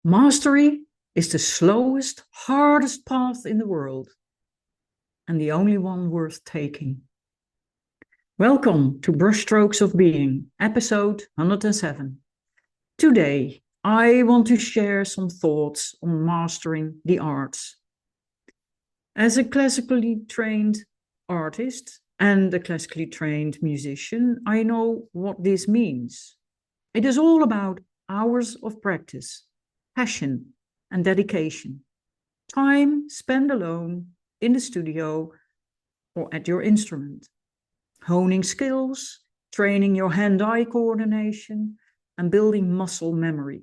Mastery is the slowest, hardest path in the world, and the only one worth taking. Welcome to Brushstrokes of Being, episode 107. Today, I want to share some thoughts on mastering the arts. As a classically trained artist and a classically trained musician, I know what this means. It is all about hours of practice, passion, and dedication. Time spent alone in the studio or at your instrument, honing skills, training your hand-eye coordination, and building muscle memory.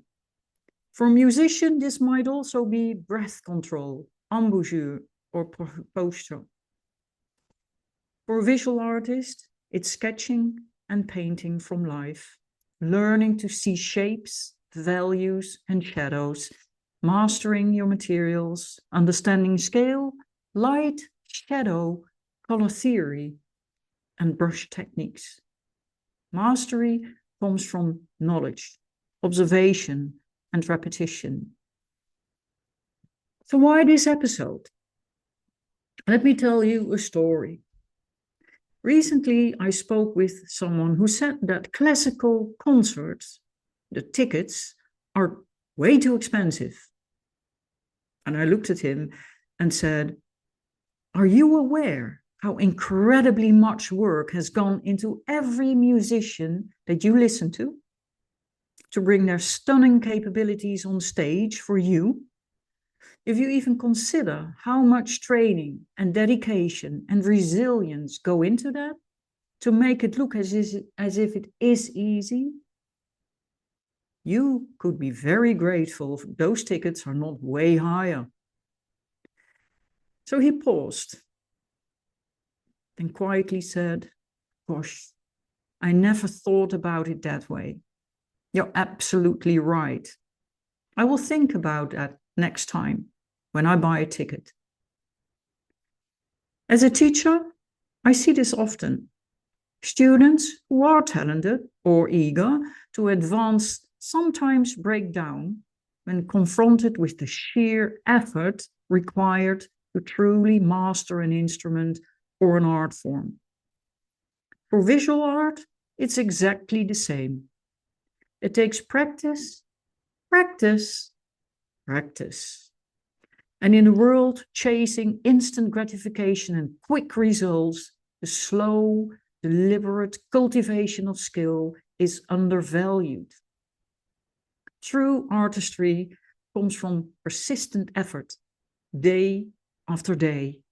For a musician, this might also be breath control, embouchure, or posture. For a visual artist, it's sketching and painting from life, learning to see shapes, values, and shadows, mastering your materials, understanding scale, light, shadow, color theory, and brush techniques. Mastery comes from knowledge, observation, and repetition. So why this episode? Let me tell you a story. Recently, I spoke with someone who said that classical concerts, the tickets, are way too expensive. And I looked at him and said, "Are you aware how incredibly much work has gone into every musician that you listen to bring their stunning capabilities on stage for you? If you even consider how much training and dedication and resilience go into that to make it look as if it is easy, you could be very grateful if those tickets are not way higher." So he paused and quietly said, "Gosh, I never thought about it that way. You're absolutely right. I will think about that next time when I buy a ticket." As a teacher, I see this often. Students who are talented or eager to advance sometimes break down when confronted with the sheer effort required to truly master an instrument or an art form. For visual art, it's exactly the same. It takes practice, practice, practice. And in a world chasing instant gratification and quick results, the slow, deliberate cultivation of skill is undervalued. True artistry comes from persistent effort, day after day,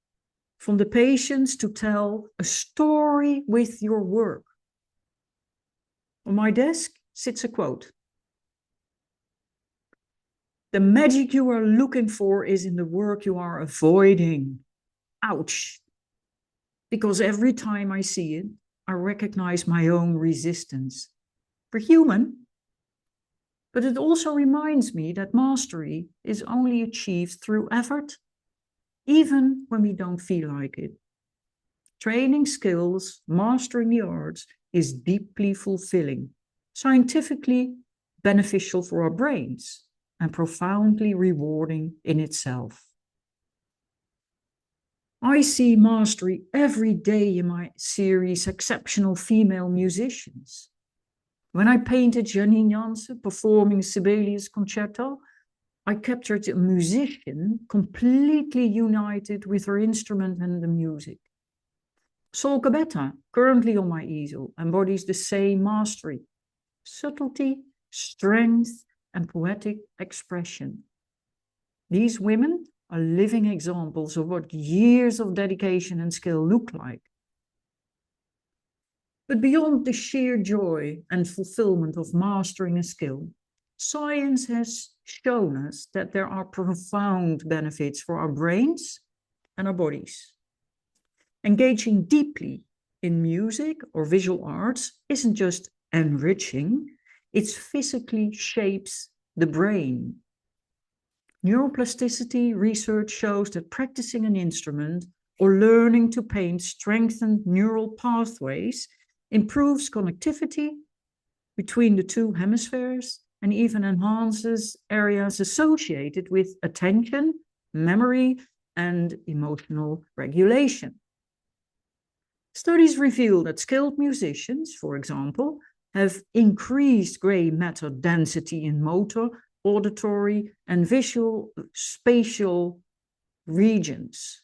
from the patience to tell a story with your work. On my desk sits a quote. "The magic you are looking for is in the work you are avoiding." Ouch. Because every time I see it, I recognize my own resistance. We're human. But it also reminds me that mastery is only achieved through effort, even when we don't feel like it. Training skills, mastering the arts is deeply fulfilling, scientifically beneficial for our brains, and profoundly rewarding in itself. I see mastery every day in my series Exceptional Female Musicians. When I painted Janine Jansen performing Sibelius Concerto, I captured a musician completely united with her instrument and the music. Sol Gabetta, currently on my easel, embodies the same mastery, subtlety, strength, and poetic expression. These women are living examples of what years of dedication and skill look like. But beyond the sheer joy and fulfillment of mastering a skill, science has shown us that there are profound benefits for our brains and our bodies. Engaging deeply in music or visual arts isn't just enriching, it physically shapes the brain. Neuroplasticity research shows that practicing an instrument or learning to paint strengthens neural pathways, improves connectivity between the two hemispheres, and even enhances areas associated with attention, memory, and emotional regulation. Studies reveal that skilled musicians, for example, have increased gray matter density in motor, auditory, and visual spatial regions.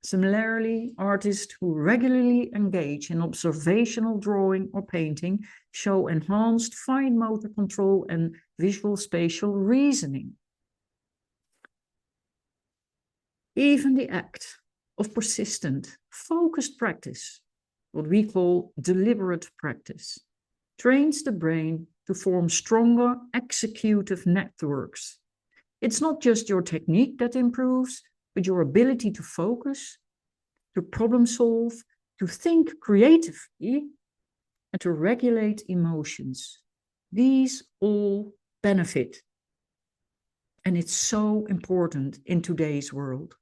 Similarly, artists who regularly engage in observational drawing or painting show enhanced fine motor control and visual spatial reasoning. Even the act of persistent, focused practice, what we call deliberate practice, trains the brain to form stronger executive networks. It's not just your technique that improves, but your ability to focus, to problem solve, to think creatively, and to regulate emotions. These all benefit. And it's so important in today's world.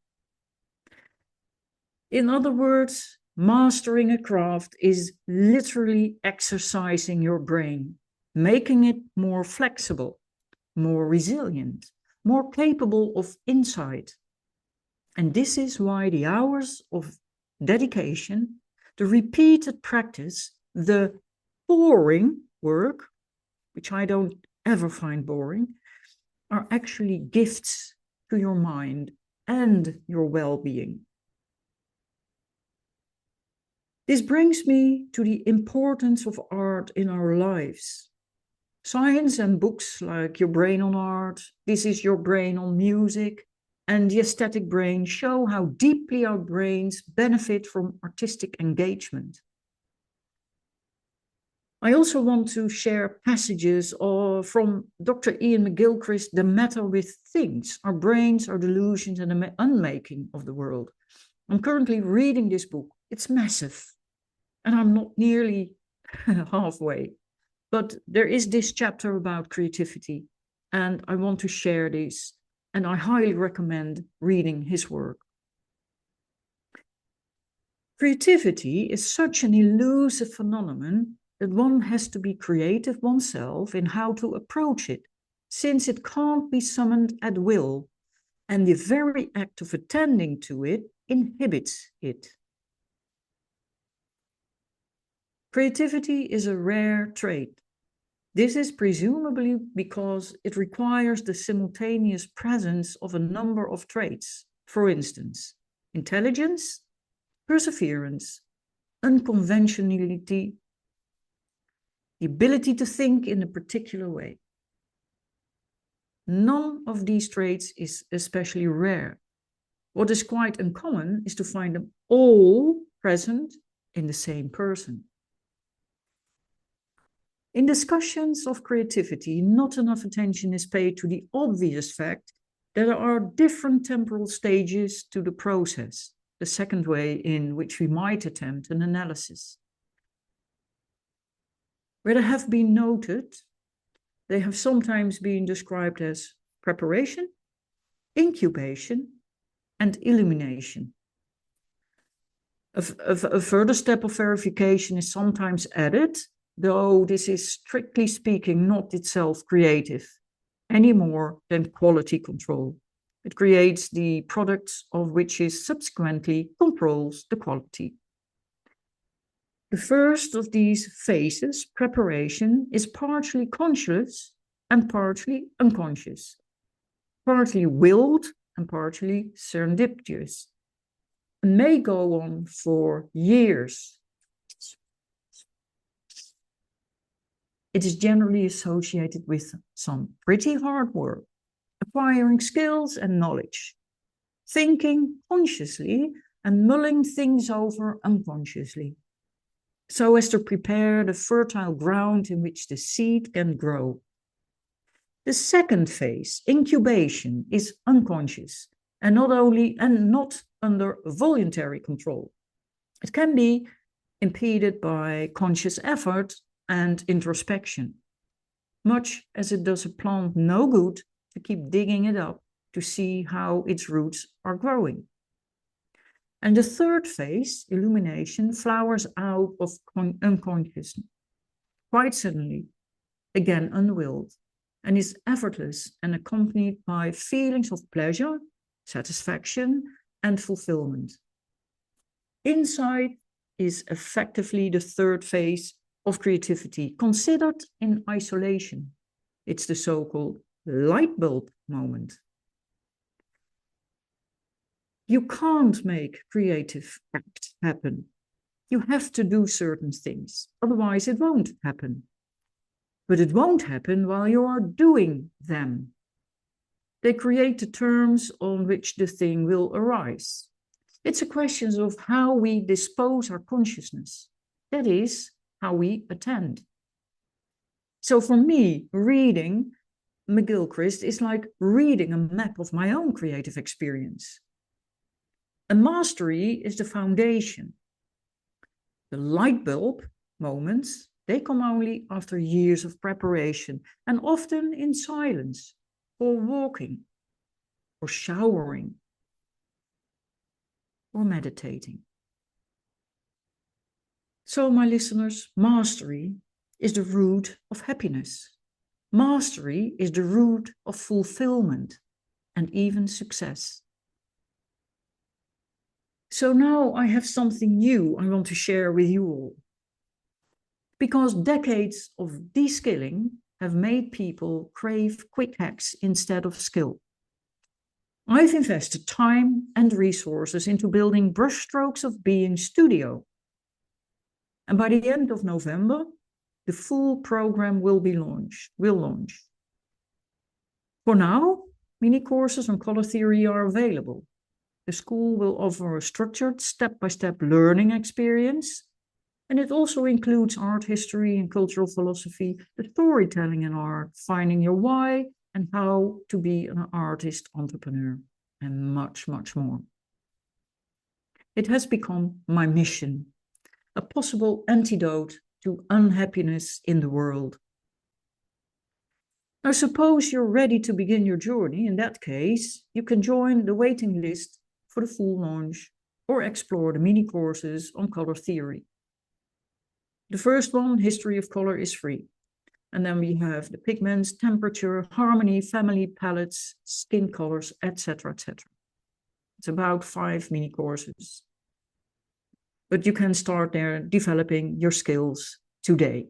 In other words, mastering a craft is literally exercising your brain, making it more flexible, more resilient, more capable of insight. And this is why the hours of dedication, the repeated practice, the boring work, which I don't ever find boring, are actually gifts to your mind and your well-being. This brings me to the importance of art in our lives. Science and books like Your Brain on Art, This Is Your Brain on Music, and The Aesthetic Brain show how deeply our brains benefit from artistic engagement. I also want to share passages from Dr. Iain McGilchrist, The Matter with Things, Our Brains, Our Delusions, and the Unmaking of the World. I'm currently reading this book. It's massive, and I'm not nearly halfway. But there is this chapter about creativity, and I want to share this, and I highly recommend reading his work. Creativity is such an elusive phenomenon that one has to be creative oneself in how to approach it, since it can't be summoned at will, and the very act of attending to it inhibits it. Creativity is a rare trait. This is presumably because it requires the simultaneous presence of a number of traits. For instance, intelligence, perseverance, unconventionality, the ability to think in a particular way. None of these traits is especially rare. What is quite uncommon is to find them all present in the same person. In discussions of creativity, not enough attention is paid to the obvious fact that there are different temporal stages to the process, the second way in which we might attempt an analysis. Where they have been noted, they have sometimes been described as preparation, incubation, and illumination. A further step of verification is sometimes added, though this is strictly speaking not itself creative, any more than quality control. It creates the products of which it subsequently controls the quality. The first of these phases, preparation, is partially conscious and partially unconscious, partly willed and partially serendipitous, and may go on for years. It is generally associated with some pretty hard work, acquiring skills and knowledge, thinking consciously and mulling things over unconsciously, so as to prepare the fertile ground in which the seed can grow. The second phase, incubation, is unconscious and not under voluntary control. It can be impeded by conscious effort and introspection, much as it does a plant no good to keep digging it up to see how its roots are growing. And the third phase, illumination, flowers out of unconsciousness quite suddenly, again unwilled, and is effortless and accompanied by feelings of pleasure, satisfaction, and fulfillment. Insight is effectively the third phase of creativity, considered in isolation. It's the so-called light bulb moment. You can't make creative act happen. You have to do certain things, otherwise it won't happen. But it won't happen while you are doing them. They create the terms on which the thing will arise. It's a question of how we dispose our consciousness. That is, how we attend. So for me, reading McGilchrist is like reading a map of my own creative experience. And mastery is the foundation. The light bulb moments, they come only after years of preparation, and often in silence, or walking, or showering, or meditating. So, my listeners, mastery is the root of happiness. Mastery is the root of fulfillment and even success. So now I have something new I want to share with you all. Because decades of de-skilling have made people crave quick hacks instead of skill. I've invested time and resources into building Brushstrokes of Being Studio. And by the end of November, the full program will launch. For now, mini courses on color theory are available. The school will offer a structured step-by-step learning experience, and it also includes art history and cultural philosophy, the storytelling in art, finding your why, and how to be an artist entrepreneur, and much, much more. It has become my mission, a possible antidote to unhappiness in the world. Now, suppose you're ready to begin your journey. In that case, you can join the waiting list for the full launch or explore the mini courses on color theory. The first one, History of Color, is free. And then we have the pigments, temperature, harmony, family, palettes, skin colors, etc., etc. It's about 5 mini courses. But you can start there developing your skills today.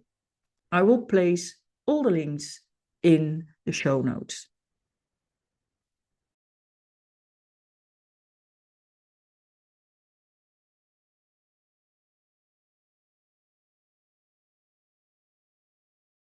I will place all the links in the show notes.